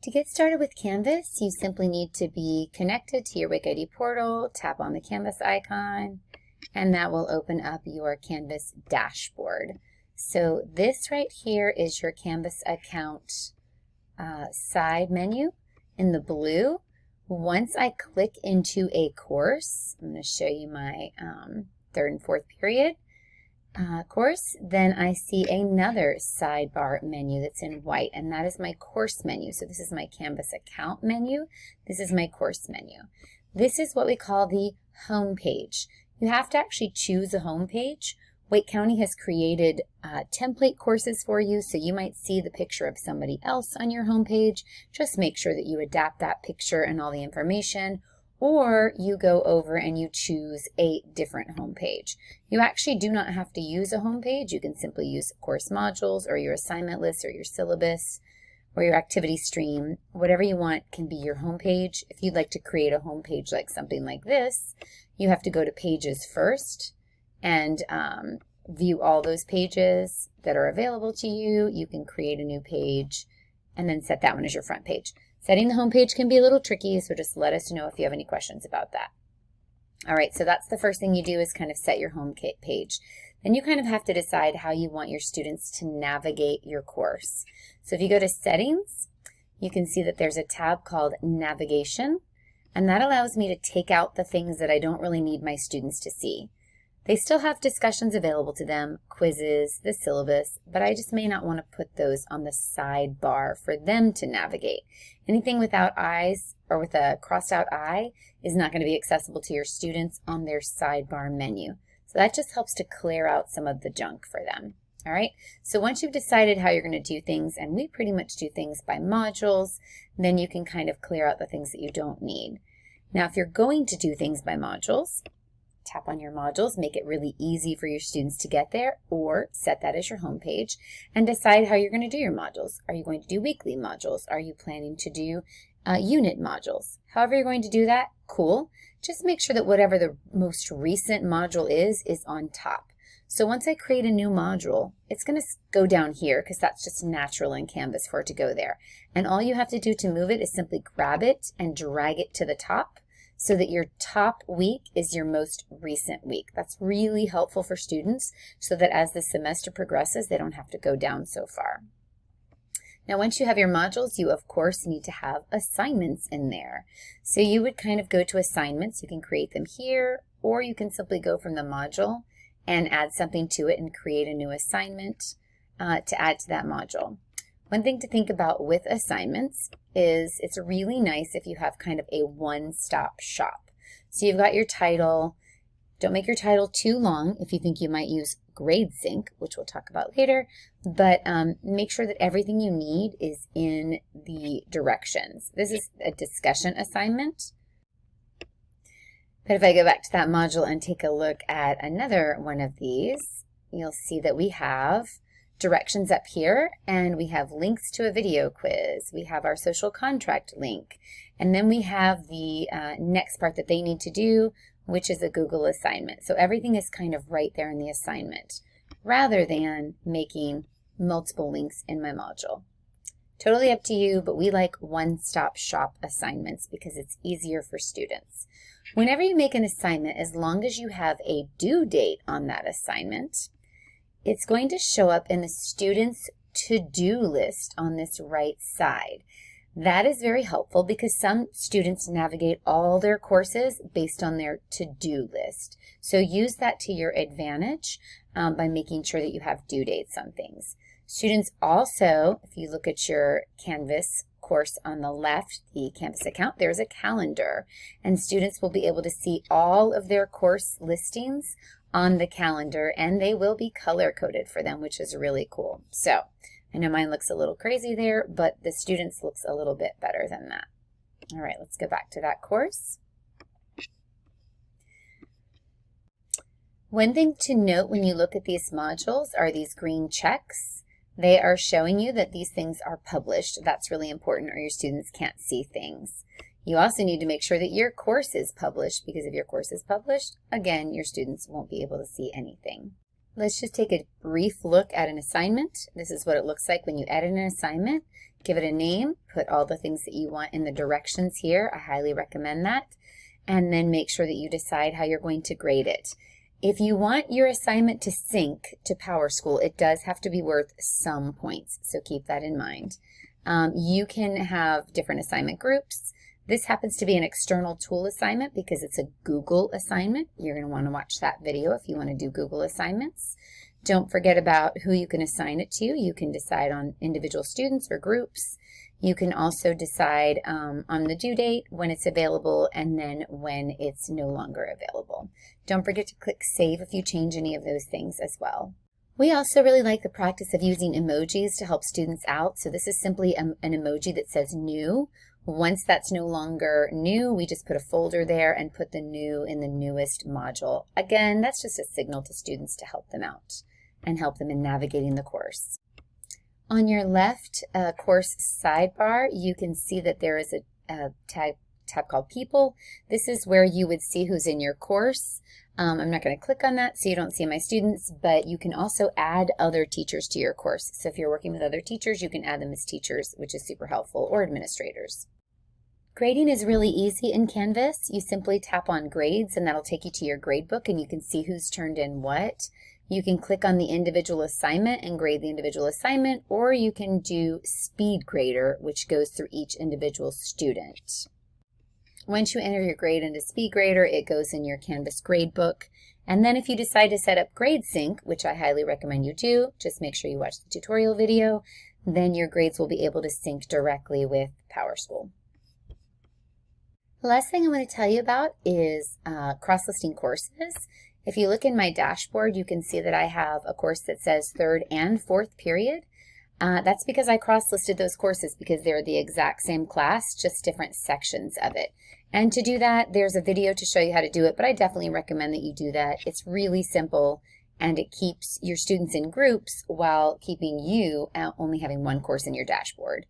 To get started with Canvas, you simply need to be connected to your WCID portal, tap on the Canvas icon, and that will open up your Canvas dashboard. So this right here is your Canvas account side menu in the blue. Once I click into a course, I'm going to show you my third and fourth period course, then I see another sidebar menu that's in white, and that is my course menu. So this is my Canvas account menu. This is my course menu. This is what we call the home page. You have to actually choose a home page. Wake County has created template courses for you, so you might see the picture of somebody else on your home page. Just make sure that you adapt that picture and all the information, or you go over and you choose a different home page. You actually do not have to use a home page. You can simply use course modules or your assignment list or your syllabus or your activity stream. Whatever you want can be your home page. If you'd like to create a home page like something like this, you have to go to Pages first and view all those pages that are available to you. You can create a new page and then set that one as your front page. Setting the home page can be a little tricky, so just let us know if you have any questions about that. All right, so that's the first thing you do is kind of set your home page. Then you kind of have to decide how you want your students to navigate your course. So if you go to Settings, you can see that there's a tab called Navigation, and that allows me to take out the things that I don't really need my students to see. They still have discussions available to them, quizzes, the syllabus, but I just may not want to put those on the sidebar for them to navigate. Anything without eyes or with a crossed out eye is not going to be accessible to your students on their sidebar menu. So that just helps to clear out some of the junk for them. All right, so once you've decided how you're going to do things, and we pretty much do things by modules, then you can kind of clear out the things that you don't need. Now, if you're going to do things by modules, tap on your modules, make it really easy for your students to get there, or set that as your home page and decide how you're going to do your modules. Are you going to do weekly modules? Are you planning to do unit modules? However you're going to do that, cool. Just make sure that whatever the most recent module is on top. So once I create a new module, it's going to go down here because that's just natural in Canvas for it to go there. And all you have to do to move it is simply grab it and drag it to the top, so that your top week is your most recent week. That's really helpful for students so that as the semester progresses, they don't have to go down so far. Now, once you have your modules, you of course need to have assignments in there. So you would kind of go to assignments. You can create them here, or you can simply go from the module and add something to it and create a new assignment to add to that module. One thing to think about with assignments is it's really nice if you have kind of a one-stop shop. So you've got your title. Don't make your title too long if you think you might use GradeSync, which we'll talk about later, but make sure that everything you need is in the directions. This is a discussion assignment. But if I go back to that module and take a look at another one of these, you'll see that we have directions up here, and we have links to a video quiz. We have our social contract link, and then we have the next part that they need to do, which is a Google assignment. So everything is kind of right there in the assignment, rather than making multiple links in my module. Totally up to you, but we like one-stop shop assignments because it's easier for students. Whenever you make an assignment, as long as you have a due date on that assignment, it's going to show up in the student's to-do list on this right side. That is very helpful because some students navigate all their courses based on their to-do list. So use that to your advantage by making sure that you have due dates on things. Students also, if you look at your Canvas course on the left, the Canvas account, there's a calendar, and students will be able to see all of their course listings on the calendar, and they will be color-coded for them, which is really cool. So I know mine looks a little crazy there, but the students looks a little bit better than that. All right, let's go back to that course. One thing to note when you look at these modules are these green checks. They are showing you that these things are published. That's really important, or your students can't see things. You also need to make sure that your course is published, because if your course is published, again, your students won't be able to see anything. Let's just take a brief look at an assignment. This is what it looks like when you edit an assignment. give it a name, put all the things that you want in the directions here. I highly recommend that. And then make sure that you decide how you're going to grade it. If you want your assignment to sync to PowerSchool, it does have to be worth some points, so keep that in mind. You can have different assignment groups. This happens to be an external tool assignment because it's a Google assignment. You're going to want to watch that video if you want to do Google assignments. Don't forget about who you can assign it to. You can decide on individual students or groups. You can also decide on the due date, when it's available, and then when it's no longer available. Don't forget to click Save if you change any of those things as well. We also really like the practice of using emojis to help students out. So this is simply an emoji that says new. Once that's no longer new, we just put a folder there and put the new in the newest module. Again, that's just a signal to students to help them out and help them in navigating the course. On your left course sidebar, you can see that there is a tab called People. This is where you would see who's in your course. I'm not going to click on that so you don't see my students, but you can also add other teachers to your course. So if you're working with other teachers, you can add them as teachers, which is super helpful, or administrators. Grading is really easy in Canvas. You simply tap on Grades, and that'll take you to your grade book, and you can see who's turned in what. You can click on the individual assignment and grade the individual assignment, or you can do Speed Grader, which goes through each individual student. Once you enter your grade into Speed Grader, it goes in your Canvas gradebook. And then if you decide to set up Grade Sync, which I highly recommend you do, just make sure you watch the tutorial video, then your grades will be able to sync directly with PowerSchool. The last thing I want to tell you about is cross-listing courses. If you look in my dashboard, you can see that I have a course that says 3rd and 4th period. That's because I cross-listed those courses because they're the exact same class, just different sections of it. And to do that, there's a video to show you how to do it, but I definitely recommend that you do that. It's really simple, and it keeps your students in groups while keeping you only having one course in your dashboard.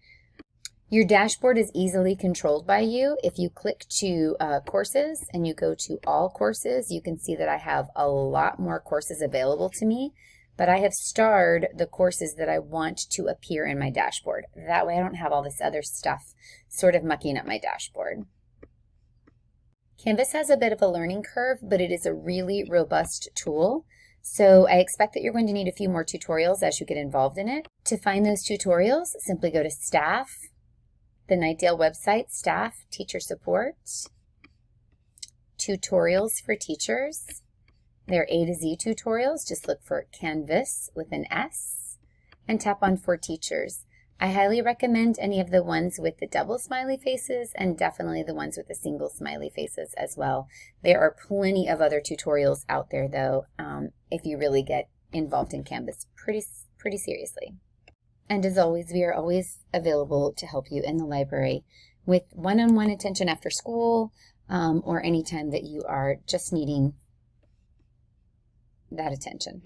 Your dashboard is easily controlled by you. If you click to courses and you go to all courses, you can see that I have a lot more courses available to me, but I have starred the courses that I want to appear in my dashboard. That way I don't have all this other stuff sort of mucking up my dashboard. Canvas has a bit of a learning curve, but it is a really robust tool. So I expect that you're going to need a few more tutorials as you get involved in it. To find those tutorials, simply go to Staff, the Knightdale website, Staff, Teacher Support, Tutorials for Teachers. They're A to Z tutorials. Just look for Canvas with an S and tap on For Teachers. I highly recommend any of the ones with the double smiley faces and definitely the ones with the single smiley faces as well. There are plenty of other tutorials out there though, if you really get involved in Canvas pretty seriously. And as always, we are always available to help you in the library with one-on-one attention after school or anytime that you are just needing that attention.